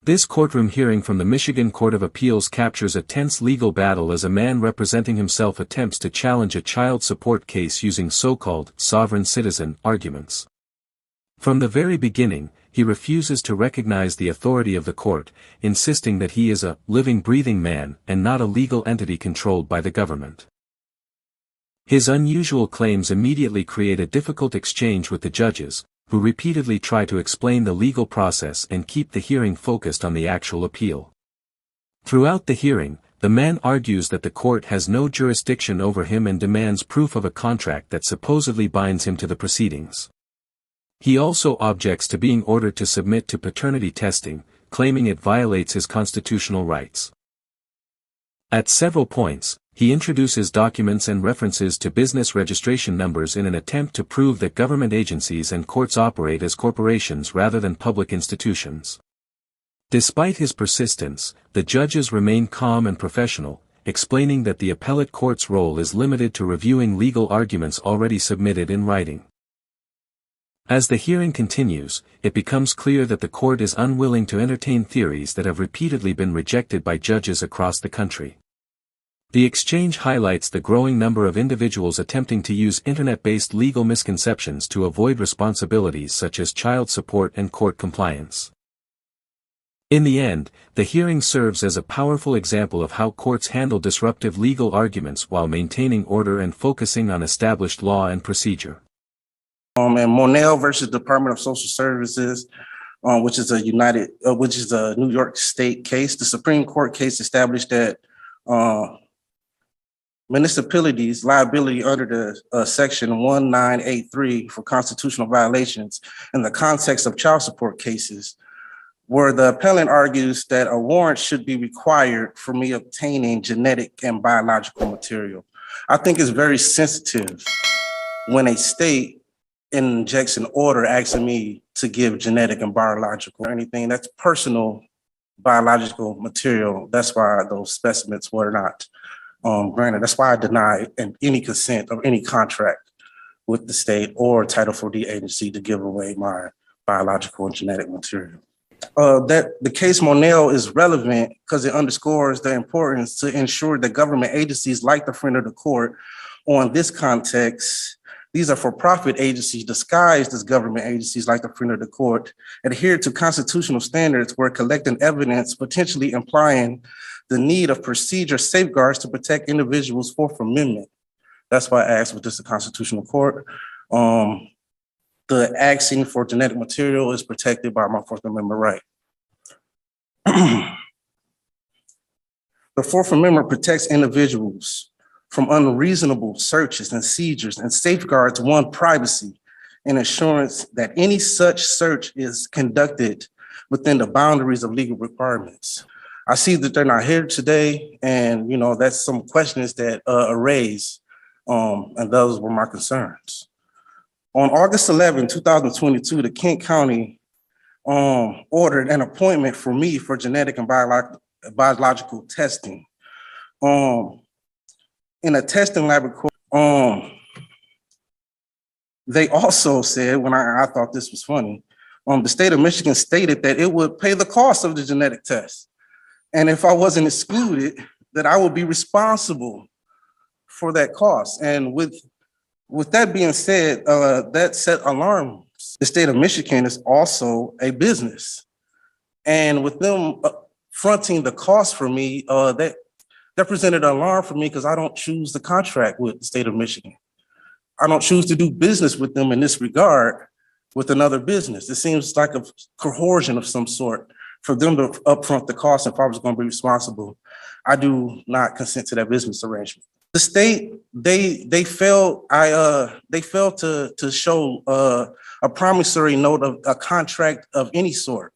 This courtroom hearing from the Michigan Court of Appeals captures a tense legal battle as a man representing himself attempts to challenge a child support case using so-called sovereign citizen arguments. From the very beginning, he refuses to recognize the authority of the court, insisting that he is a living, breathing man and not a legal entity controlled by the government. His unusual claims immediately create a difficult exchange with the judges, who repeatedly try to explain the legal process and keep the hearing focused on the actual appeal. Throughout the hearing, the man argues that the court has no jurisdiction over him and demands proof of a contract that supposedly binds him to the proceedings. He also objects to being ordered to submit to paternity testing, claiming it violates his constitutional rights. At several points, he introduces documents and references to business registration numbers in an attempt to prove that government agencies and courts operate as corporations rather than public institutions. Despite his persistence, the judges remain calm and professional, explaining that the appellate court's role is limited to reviewing legal arguments already submitted in writing. As the hearing continues, it becomes clear that the court is unwilling to entertain theories that have repeatedly been rejected by judges across the country. The exchange highlights the growing number of individuals attempting to use internet-based legal misconceptions to avoid responsibilities such as child support and court compliance. In the end, the hearing serves as a powerful example of how courts handle disruptive legal arguments while maintaining order and focusing on established law and procedure. And Monell versus Department of Social Services, which is a New York State case. The Supreme Court case established that municipalities' liability under the Section 1983 for constitutional violations in the context of child support cases, where the appellant argues that a warrant should be required for me obtaining genetic and biological material. I think it's very sensitive when a state injects an order asking me to give genetic and biological or anything that's personal biological material. That's why those specimens were not granted. That's why I deny any consent of any contract with the state or Title 40 agency to give away my biological and genetic material. That the case Monell is relevant because it underscores the importance to ensure that government agencies like the friend of the court on this context. These are for-profit agencies disguised as government agencies like the friend of the court, adhere to constitutional standards where collecting evidence potentially implying the need of procedure safeguards to protect individuals' Fourth Amendment. That's why I asked, was this a constitutional court? The asking for genetic material is protected by my Fourth Amendment right. The Fourth Amendment protects individuals from unreasonable searches and seizures and safeguards one's privacy and assurance that any such search is conducted within the boundaries of legal requirements. I see that they're not here today, and that's some questions that are raised, and those were my concerns. On August 11, 2022, the Kent County ordered an appointment for me for genetic and biological testing. In a testing laboratory, they also said, when I thought this was funny, the state of Michigan stated that it would pay the cost of the genetic test. And if I wasn't excluded, that I would be responsible for that cost. And with that being said, that set alarms. The state of Michigan is also a business. And with them fronting the cost for me, that presented an alarm for me because I don't choose the contract with the state of Michigan. I don't choose to do business with them in this regard with another business. It seems like a coercion of some sort for them to upfront the cost if I was going to be responsible. I do not consent to that business arrangement. The state, they failed to show a promissory note of a contract of any sort.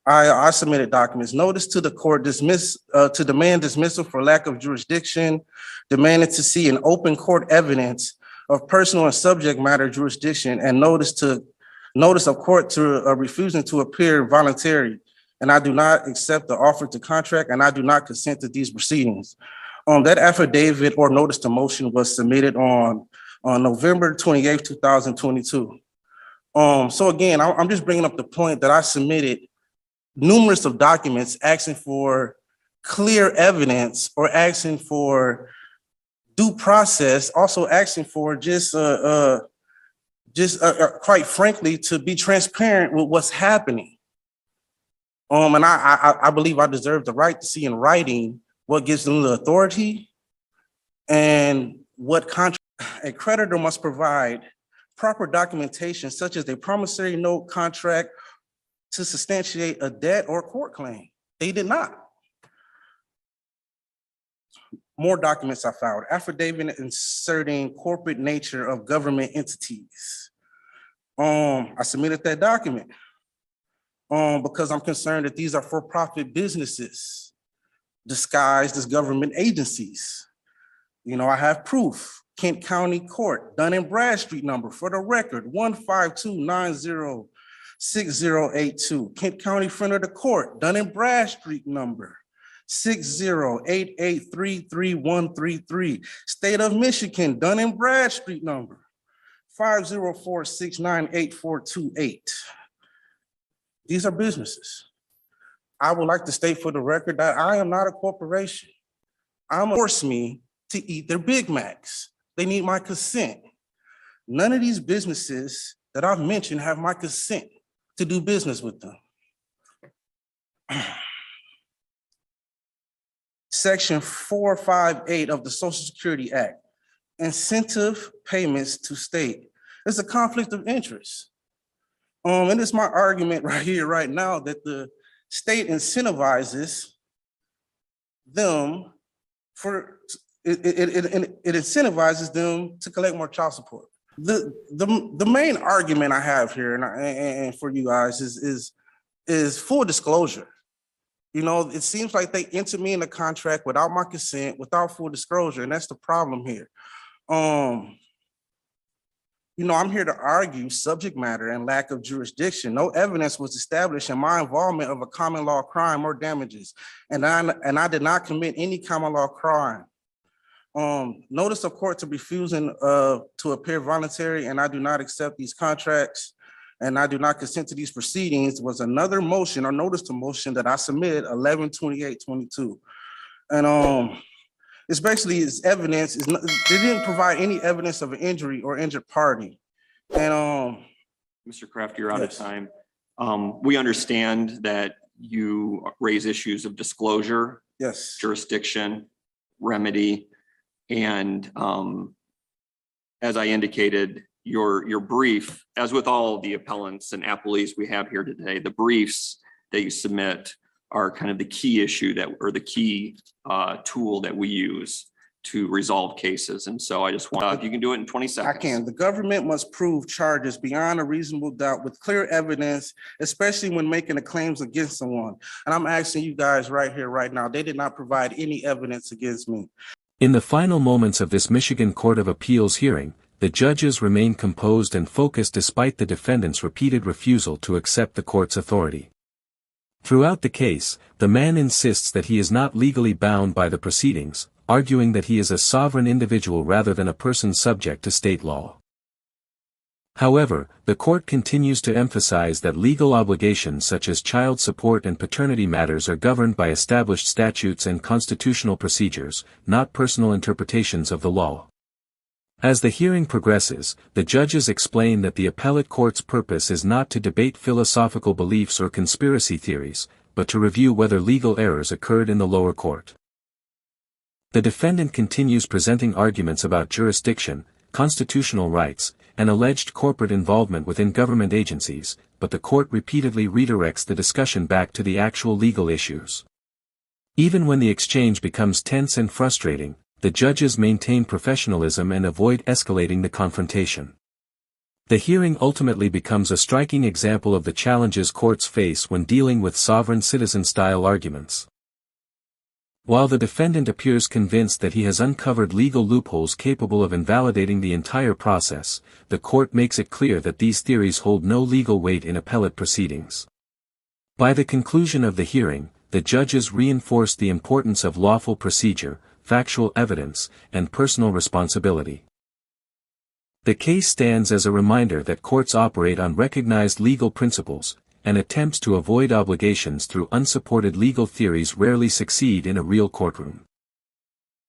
I submitted documents, notice to the court to demand dismissal for lack of jurisdiction, demanded to see an open court evidence of personal and subject matter jurisdiction, and notice of court to refusing to appear voluntary. And I do not accept the offer to contract, and I do not consent to these proceedings. That affidavit or notice to motion was submitted on November 28, 2022. So again, I'm just bringing up the point that I submitted numerous of documents asking for clear evidence or asking for due process, also asking for quite frankly, to be transparent with what's happening. And I believe I deserve the right to see in writing what gives them the authority and what contract. A creditor must provide proper documentation such as a promissory note, contract to substantiate a debt or court claim. They did not. More documents I filed. Affidavit inserting corporate nature of government entities. I submitted that document because I'm concerned that these are for-profit businesses disguised as government agencies. You know, I have proof. Kent County Court, Dun and Bradstreet number for the record, 152906082. Kent County Friend of the Court, Dun and Bradstreet number, 6088333133. State of Michigan, Dun and Bradstreet number, 504698428. These are businesses. I would like to state for the record that I am not a corporation. I'm force me to eat their Big Macs. They need my consent. None of these businesses that I've mentioned have my consent to do business with them. Section 458 of the Social Security Act, incentive payments to state. It's a conflict of interest. And it's my argument right here, right now, that the state incentivizes them for it incentivizes them to collect more child support. The main argument I have here and for you guys is full disclosure. You know, it seems like they enter me in a contract without my consent, without full disclosure, and that's the problem here. You know, I'm here to argue subject matter and lack of jurisdiction. No evidence was established in my involvement of a common law crime or damages, and I did not commit any common law crime. Notice of court to refusing to appear voluntary, and I do not accept these contracts, and I do not consent to these proceedings was another motion or notice to motion that I submitted 11/28/22, and it's basically it's evidence. They didn't provide any evidence of an injury or injured party, and Mr. Kraft, you're out yes. of time. We understand that you raise issues of disclosure, Yes, jurisdiction, remedy. And as I indicated, your brief, as with all the appellants and appellees we have here today, the briefs that you submit are kind of the key issue or the key tool that we use to resolve cases. And so I just want, if you can do it in 20 seconds. I can. The government must prove charges beyond a reasonable doubt with clear evidence, especially when making the claims against someone. And I'm asking you guys right here, right now, they did not provide any evidence against me. In the final moments of this Michigan Court of Appeals hearing, the judges remained composed and focused despite the defendant's repeated refusal to accept the court's authority. Throughout the case, the man insists that he is not legally bound by the proceedings, arguing that he is a sovereign individual rather than a person subject to state law. However, the court continues to emphasize that legal obligations such as child support and paternity matters are governed by established statutes and constitutional procedures, not personal interpretations of the law. As the hearing progresses, the judges explain that the appellate court's purpose is not to debate philosophical beliefs or conspiracy theories, but to review whether legal errors occurred in the lower court. The defendant continues presenting arguments about jurisdiction, constitutional rights, and alleged corporate involvement within government agencies, but the court repeatedly redirects the discussion back to the actual legal issues. Even when the exchange becomes tense and frustrating, the judges maintain professionalism and avoid escalating the confrontation. The hearing ultimately becomes a striking example of the challenges courts face when dealing with sovereign citizen-style arguments. While the defendant appears convinced that he has uncovered legal loopholes capable of invalidating the entire process, the court makes it clear that these theories hold no legal weight in appellate proceedings. By the conclusion of the hearing, the judges reinforced the importance of lawful procedure, factual evidence, and personal responsibility. The case stands as a reminder that courts operate on recognized legal principles, and attempts to avoid obligations through unsupported legal theories rarely succeed in a real courtroom.